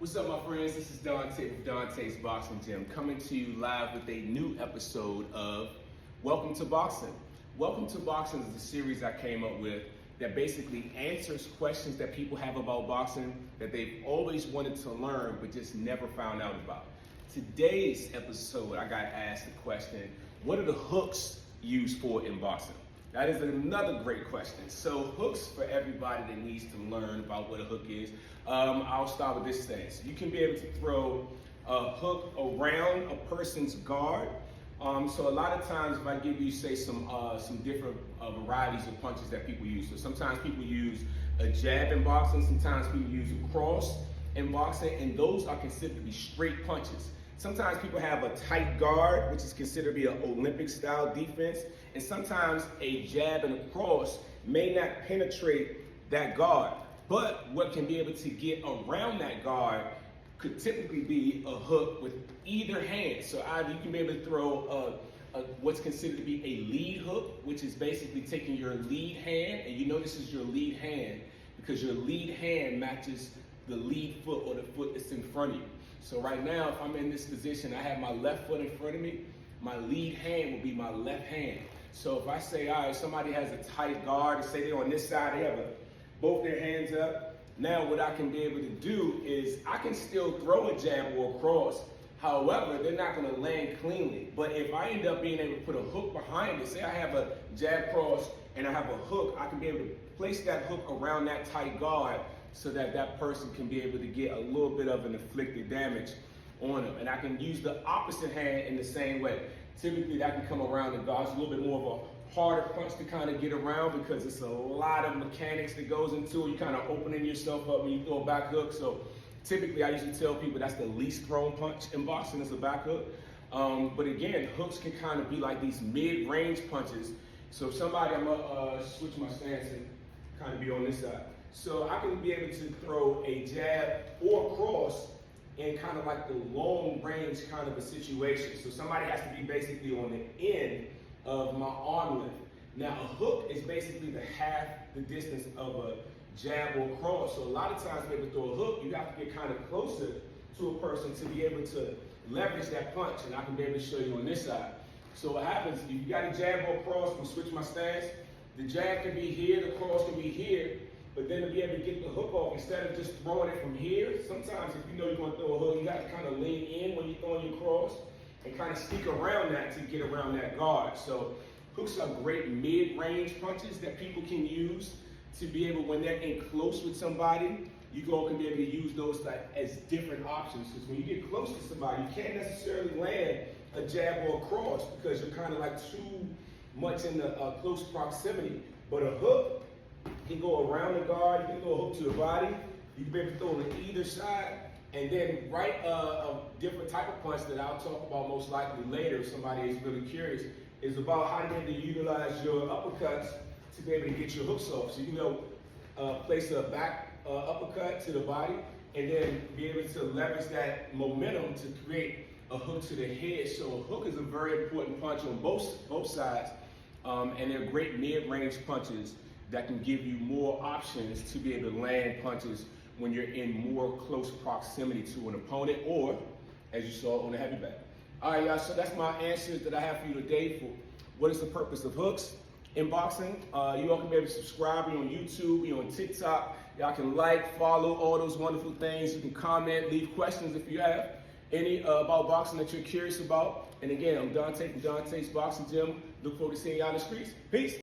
What's up, my friends? This is Dante with Dante's Boxing Gym, coming to you live with a new episode of Welcome to Boxing. Welcome to Boxing is a series I came up with that basically answers questions that people have about boxing that they've always wanted to learn but just never found out about. Today's episode, I got asked the question, what are the hooks used for in boxing? That is another great question. So hooks, for everybody that needs to learn about what a hook is, I'll start with this thing. So you can be able to throw a hook around a person's guard. So a lot of times if I give you, say, some different varieties of punches that people use. So sometimes people use a jab in boxing, sometimes people use a cross in boxing, and those are considered to be straight punches. Sometimes people have a tight guard, which is considered to be an Olympic style defense, and sometimes a jab and a cross may not penetrate that guard. But what can be able to get around that guard could typically be a hook with either hand. So either you can be able to throw what's considered to be a lead hook, which is basically taking your lead hand, and you know this is your lead hand because your lead hand matches the lead foot or the foot that's in front of you. So right now, if I'm in this position, I have my left foot in front of me, my lead hand will be my left hand. So if I say, all right, somebody has a tight guard, and say they're on this side, they have both their hands up. Now what I can be able to do is I can still throw a jab or a cross. However, they're not gonna land cleanly. But if I end up being able to put a hook behind it, say I have a jab cross and I have a hook, I can be able to place that hook around that tight guard so that that person can be able to get a little bit of an inflicted damage on them. And I can use the opposite hand in the same way. Typically that can come around the guard. It's a little bit more of a harder punch to kind of get around because it's a lot of mechanics that goes into it. You kind of opening yourself up when you throw a back hook. So typically I usually tell people that's the least thrown punch in boxing is a back hook. But again, hooks can kind of be like these mid-range punches. So if somebody, I'm gonna switch my stance and kind of be on this side. So I can be able to throw a jab or a cross in kind of like the long range kind of a situation. So somebody has to be basically on the end of my arm length. Now a hook is basically the half the distance of a jab or cross. So a lot of times to be able to throw a hook, you have to get kind of closer to a person to be able to leverage that punch. And I can be able to show you on this side. So what happens, if you got a jab or a cross, I'm switch my stance, the jab can be here, the cross can be here. But then to be able to get the hook off, instead of just throwing it from here, sometimes if you know you're going to throw a hook, you got to kind of lean in when you're throwing your cross and kind of sneak around that to get around that guard. So hooks are great mid-range punches that people can use to be able, when they're in close with somebody, you all can be able to use those as different options. Because when you get close to somebody, you can't necessarily land a jab or a cross because you're kind of like too much in the close proximity. But a hook, you can go around the guard, you can throw a hook to the body, you can be able to throw it on either side, and then a different type of punch that I'll talk about most likely later if somebody is really curious, is about how to be able to utilize your uppercuts to be able to get your hooks off. So you can place a back uppercut to the body and then be able to leverage that momentum to create a hook to the head. So a hook is a very important punch on both sides, and they're great mid-range punches that can give you more options to be able to land punches when you're in more close proximity to an opponent or, as you saw, on the heavy bag. All right, y'all, so that's my answers that I have for you today for what is the purpose of hooks in boxing. You all can be able to subscribe. We're on YouTube, we're on TikTok. Y'all can like, follow, all those wonderful things. You can comment, leave questions if you have any about boxing that you're curious about. And again, I'm Dante from Dante's Boxing Gym. Look forward to seeing y'all in the streets. Peace.